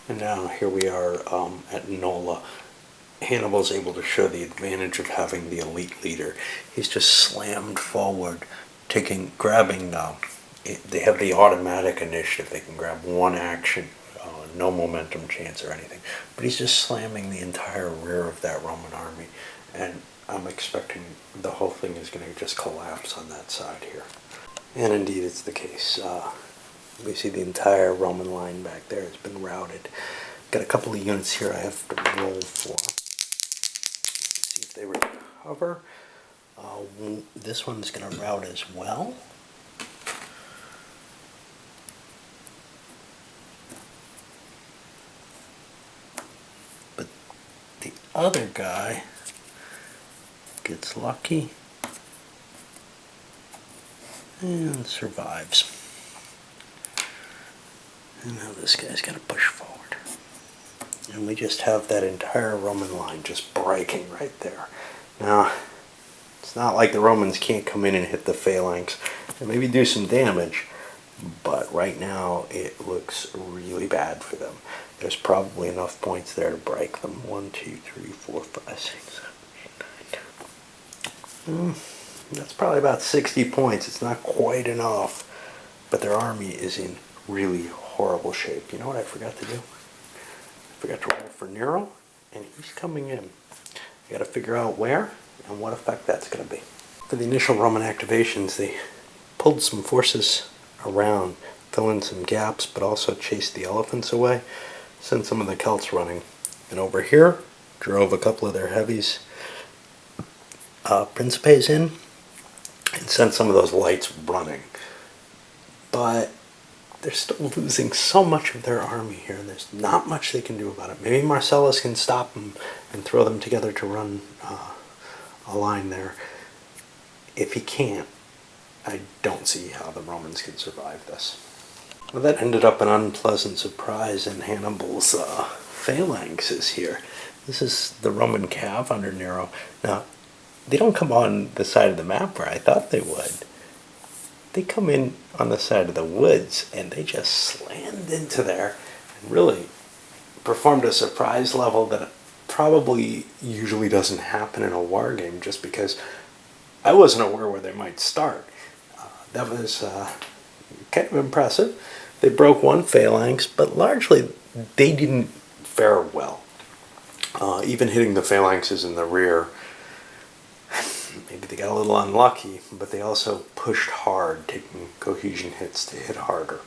And now here we are at Nola. Hannibal's able to show the advantage of having the elite leader. He's just slammed forward, grabbing. They have the automatic initiative. They can grab one action, no momentum chance or anything. But he's just slamming the entire rear of that Roman army, and I'm expecting the whole thing is going to just collapse on that side here. And indeed, it's the case. We see the entire Roman line back there has been routed. Got a couple of units here I have to roll for. See if they recover. This one's going to rout as well. But the other guy gets lucky and survives. And now this guy's got to push forward. And we just have that entire Roman line just breaking right there. Now, it's not like the Romans can't come in and hit the phalanx and maybe do some damage, but right now it looks really bad for them. There's probably enough points there to break them. 1, 2, 3, 4, 5, 6, 7, 8, 9, 10. That's probably about 60 points. It's not quite enough, but their army is in really horrible shape. You know what I forgot to do? I forgot to roll for Nero, and he's coming in. I got to figure out where and what effect that's going to be. For the initial Roman activations, they pulled some forces around, fill in some gaps, but also chased the elephants away, sent some of the Celts running. And over here, drove a couple of their heavies, Principes in, and sent some of those lights running. But they're still losing so much of their army here, and there's not much they can do about it. Maybe Marcellus can stop them and throw them together to run a line there. If he can't, I don't see how the Romans can survive this. Well, that ended up an unpleasant surprise in Hannibal's phalanxes here. This is the Roman cav under Nero. Now, they don't come on the side of the map where I thought they would. They come in on the side of the woods, and they just slammed into there and really performed a surprise level that probably usually doesn't happen in a war game, just because I wasn't aware where they might start. That was kind of impressive. They broke one phalanx, but largely they didn't fare well. Even hitting the phalanxes in the rear, maybe they got a little unlucky, but they also pushed hard, taking cohesion hits to hit harder.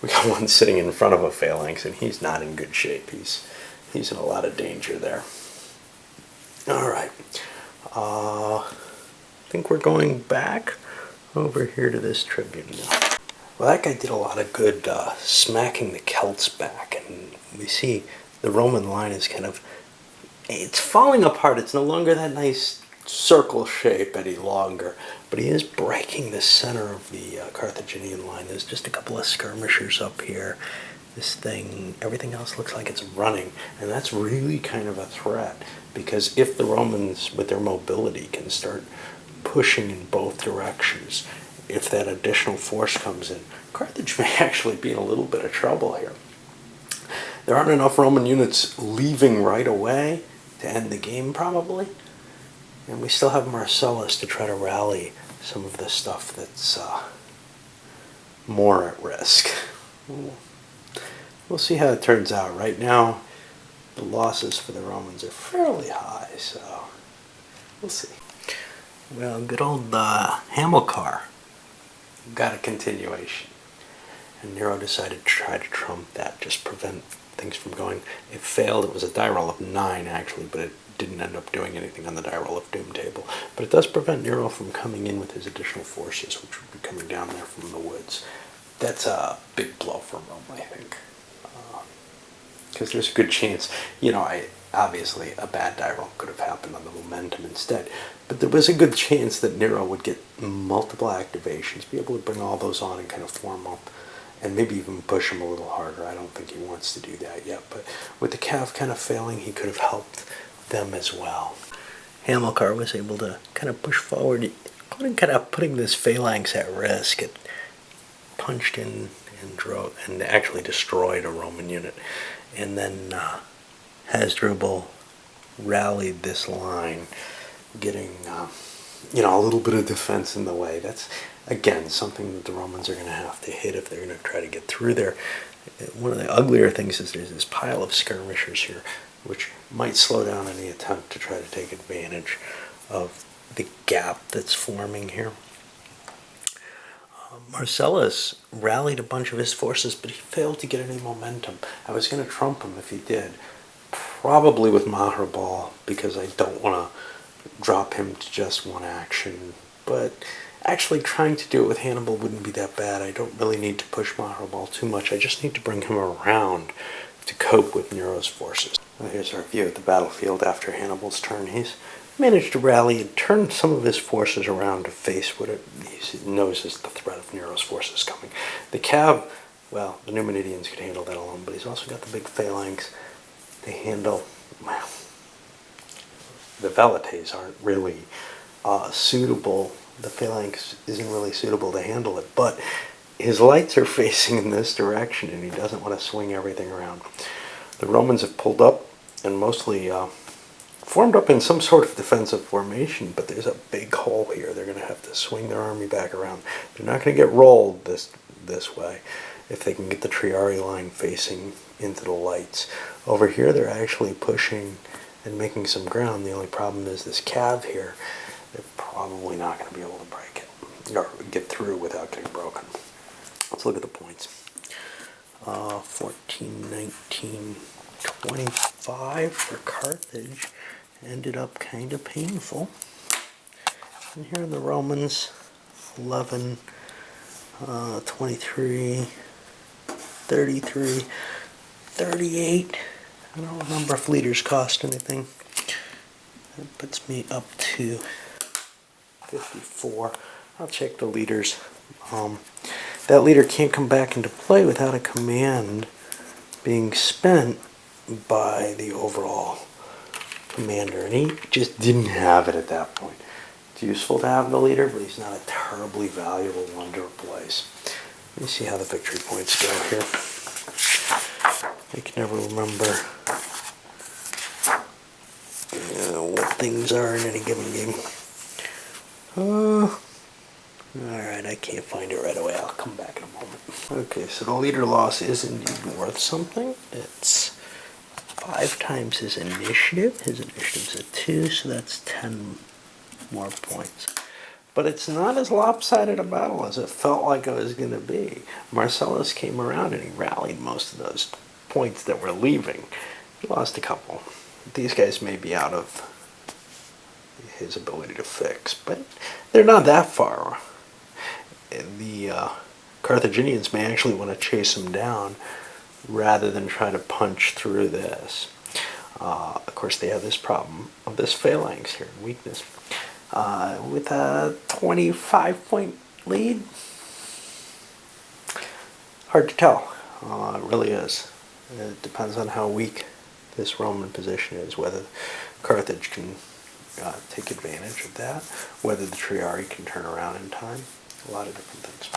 We got one sitting in front of a phalanx, and he's not in good shape. He's in a lot of danger there. All right. I think we're going back over here to this tribune now. Well, that guy did a lot of good smacking the Celts back, and we see the Roman line is it's falling apart. It's no longer that nice circle shape any longer, but he is breaking the center of the Carthaginian line. There's just a couple of skirmishers up here. This thing, everything else looks like it's running, and that's really kind of a threat, because if the Romans, with their mobility, can start pushing in both directions, if that additional force comes in, Carthage may actually be in a little bit of trouble here. There aren't enough Roman units leaving right away to end the game, probably. And we still have Marcellus to try to rally some of the stuff that's more at risk. We'll see how it turns out. Right now, the losses for the Romans are fairly high, so we'll see. Well, good old Hamilcar got a continuation. And Nero decided to try to trump that, just prevent things from going. It failed. It was a die roll of 9, actually, but it didn't end up doing anything on the die roll of doom table. But it does prevent Nero from coming in with his additional forces, which would be coming down there from the woods. That's a big blow for Rome, I think. Because there's a good chance, obviously a bad die roll could have happened on the momentum instead, but there was a good chance that Nero would get multiple activations, be able to bring all those on and kind of form up, and maybe even push him a little harder. I don't think he wants to do that yet, but with the cav kind of failing, he could have helped them as well. Hamilcar was able to kind of push forward, kind of putting this phalanx at risk. It punched in and actually destroyed a Roman unit. and then Hasdrubal rallied this line, getting a little bit of defense in the way. That's, again, something that the Romans are going to have to hit if they're going to try to get through there. One of the uglier things is there's this pile of skirmishers here, which might slow down any attempt to try to take advantage of the gap that's forming here. Marcellus rallied a bunch of his forces, but he failed to get any momentum. I was going to trump him if he did, probably with Mahrabal, because I don't want to drop him to just one action. But actually trying to do it with Hannibal wouldn't be that bad. I don't really need to push Mahrabal too much. I just need to bring him around to cope with Nero's forces. Well, here's our view of the battlefield after Hannibal's turn. He's managed to rally and turn some of his forces around to face what he knows is the threat of Nero's forces coming. The cav, well, the Numidians could handle that alone, but he's also got the big phalanx. They handle, well, the velites aren't really suitable. The phalanx isn't really suitable to handle it, but his lights are facing in this direction, and he doesn't want to swing everything around. The Romans have pulled up and mostly formed up in some sort of defensive formation, but there's a big hole here. They're going to have to swing their army back around. They're not going to get rolled this way if they can get the Triarii line facing into the lights. Over here, they're actually pushing and making some ground. The only problem is this cav here. They're probably not going to be able to break it or get through without getting broken. Let's look at the points. 14, 19, 25 for Carthage. Ended up kind of painful. And here are the Romans, 11, 23, 33, 38. I don't remember if leaders cost anything. That puts me up to 54. I'll check the leaders. That leader can't come back into play without a command being spent by the overall commander, and he just didn't have it at that point. It's useful to have the leader, but he's not a terribly valuable one to replace. Let me see how the victory points go here. I can never remember what things are in any given game. Alright, I can't find it right away. I'll come back in a moment. Okay, so the leader loss is indeed worth something. It's 5 times his initiative. His initiative's at 2, so that's 10 more points. But it's not as lopsided a battle as it felt like it was going to be. Marcellus came around and he rallied most of those points that were leaving. He lost a couple. These guys may be out of his ability to fix, but they're not that far. The Carthaginians may actually want to chase him down rather than try to punch through this. Of course, they have this problem of this phalanx here, weakness. With a 25-point lead, hard to tell. It really is. It depends on how weak this Roman position is, whether Carthage can take advantage of that, whether the Triarii can turn around in time, a lot of different things.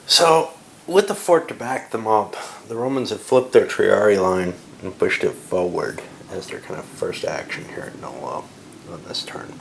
So, with the fort to back them up, the Romans have flipped their Triarii line and pushed it forward as their kind of first action here at Nola on this turn.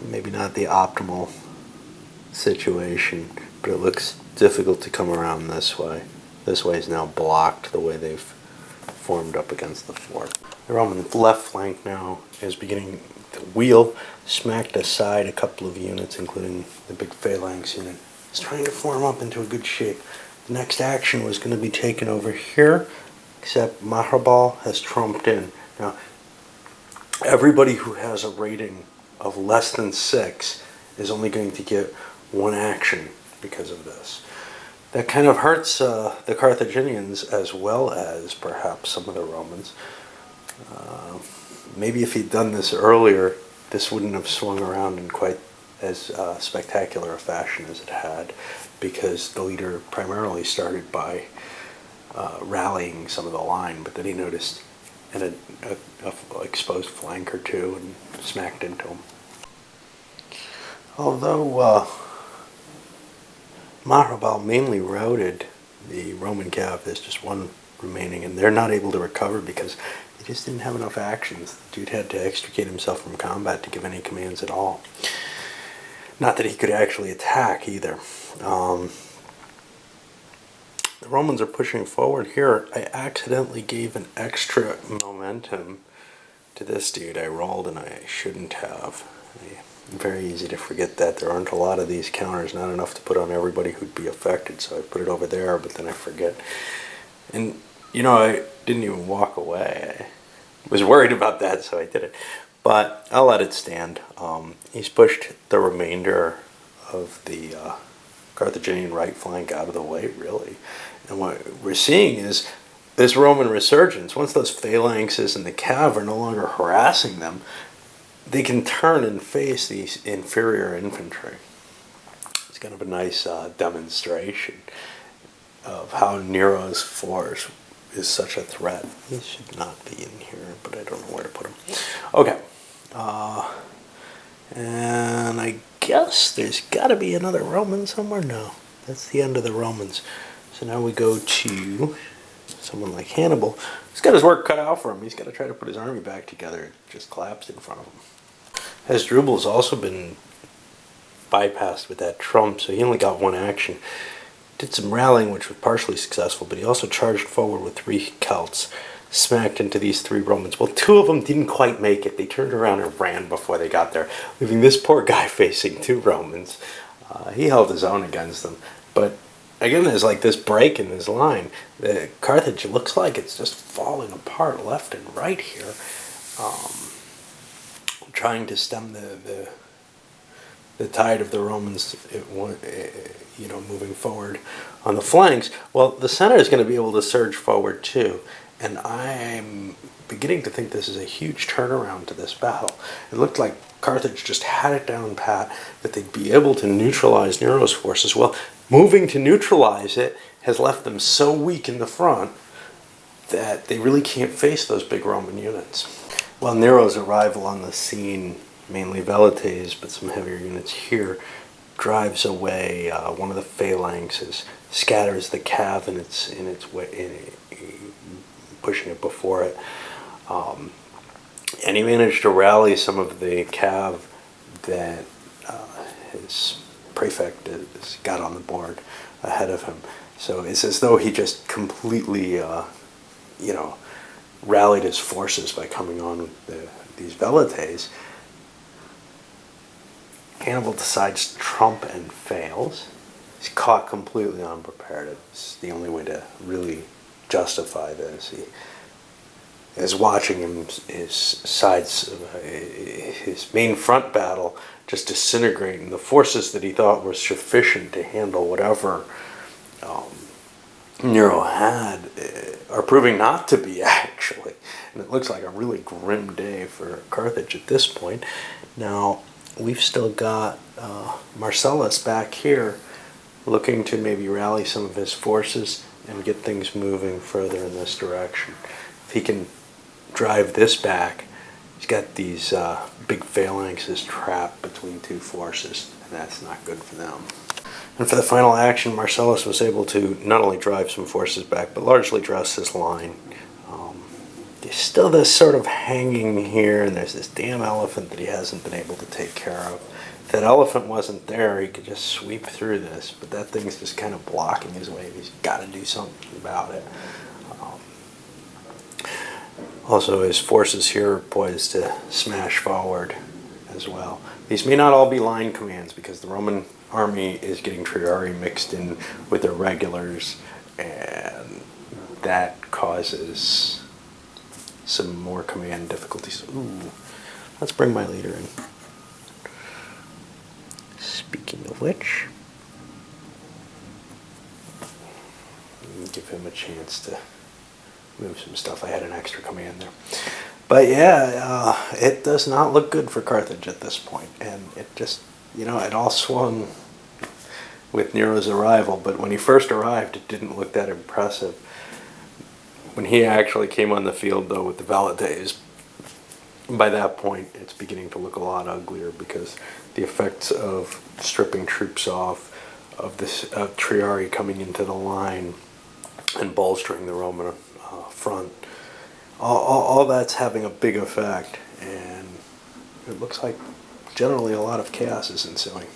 Maybe not the optimal situation, but it looks difficult to come around this way. This way is now blocked the way they've formed up against the fort. The Roman left flank now is beginning to wheel, smacked aside a couple of units, including the big phalanx unit. It's trying to form up into a good shape. The next action was going to be taken over here, except Mahrabal has trumped in. Now, everybody who has a rating of less than 6 is only going to get 1 action because of this. That kind of hurts the Carthaginians as well as perhaps some of the Romans. Maybe if he'd done this earlier, this wouldn't have swung around in quite as spectacular a fashion as it had, because the leader primarily started by rallying some of the line, but then he noticed an exposed flank or two and smacked into him. Although Mahrabal mainly routed the Roman cav. There's just one remaining, and they're not able to recover because they just didn't have enough actions. The dude had to extricate himself from combat to give any commands at all. Not that he could actually attack either. The Romans are pushing forward here. I accidentally gave an extra momentum to this dude. I rolled and I shouldn't have. Very easy to forget that. There aren't a lot of these counters, not enough to put on everybody who'd be affected, so I put it over there, but then I forget. And, you know, I didn't even walk away. I was worried about that, so I did it. But I'll let it stand. He's pushed the remainder of the Carthaginian right flank out of the way, really. And what we're seeing is this Roman resurgence. Once those phalanxes and the cav are no longer harassing them, they can turn and face these inferior infantry. It's kind of a nice demonstration of how Nero's force is such a threat. He should not be in here, but I don't know where to put him. Okay. And I guess there's got to be another Roman somewhere. No, that's the end of the Romans. So now we go to someone like Hannibal. He's got his work cut out for him. He's got to try to put his army back together. It just collapsed in front of him. Hasdrubal's also been bypassed with that trump, so he only got one action. Did some rallying, which was partially successful, but he also charged forward with 3 Celts, smacked into these 3 Romans. Well, 2 of them didn't quite make it. They turned around and ran before they got there, leaving this poor guy facing 2 Romans. He held his own against them, but again, there's like this break in his line. Carthage looks like it's just falling apart left and right here. Trying to stem the tide of the Romans, moving forward on the flanks. Well, the center is going to be able to surge forward too, and I'm beginning to think this is a huge turnaround to this battle. It looked like Carthage just had it down pat, that they'd be able to neutralize Nero's forces. Well, moving to neutralize it has left them so weak in the front that they really can't face those big Roman units. Well, Nero's arrival on the scene, mainly Velites, but some heavier units here, drives away one of the phalanxes, scatters the cav in its way, pushing it before it, and he managed to rally some of the cav that his prefect has got on the board ahead of him. So it's as though he just completely, rallied his forces by coming on with these Velites. Hannibal decides trump and fails. He's caught completely unprepared. It's the only way to really justify this. He is watching his main front battle just disintegrate, and the forces that he thought were sufficient to handle whatever Nero had are proving not to be, actually. And it looks like a really grim day for Carthage at this point. Now, we've still got Marcellus back here looking to maybe rally some of his forces and get things moving further in this direction. If he can drive this back, he's got these big phalanxes trapped between 2 forces, and that's not good for them. And for the final action, Marcellus was able to not only drive some forces back, but largely dress his line. There's still this sort of hanging here, and there's this damn elephant that he hasn't been able to take care of. If that elephant wasn't there, he could just sweep through this, but that thing's just kind of blocking his way. He's got to do something about it. Also, his forces here are poised to smash forward as well. These may not all be line commands, because the Roman army is getting Triarii mixed in with their regulars, and that causes some more command difficulties. Ooh, let's bring my leader in. Speaking of which, give him a chance to move some stuff. I had an extra command there. But yeah, it does not look good for Carthage at this point. And it just, it all swung with Nero's arrival. But when he first arrived, it didn't look that impressive. When he actually came on the field, though, with the Velites, by that point, it's beginning to look a lot uglier, because the effects of stripping troops off, of Triarii coming into the line, and bolstering the Roman front. All that's having a big effect, and it looks like generally a lot of chaos is ensuing.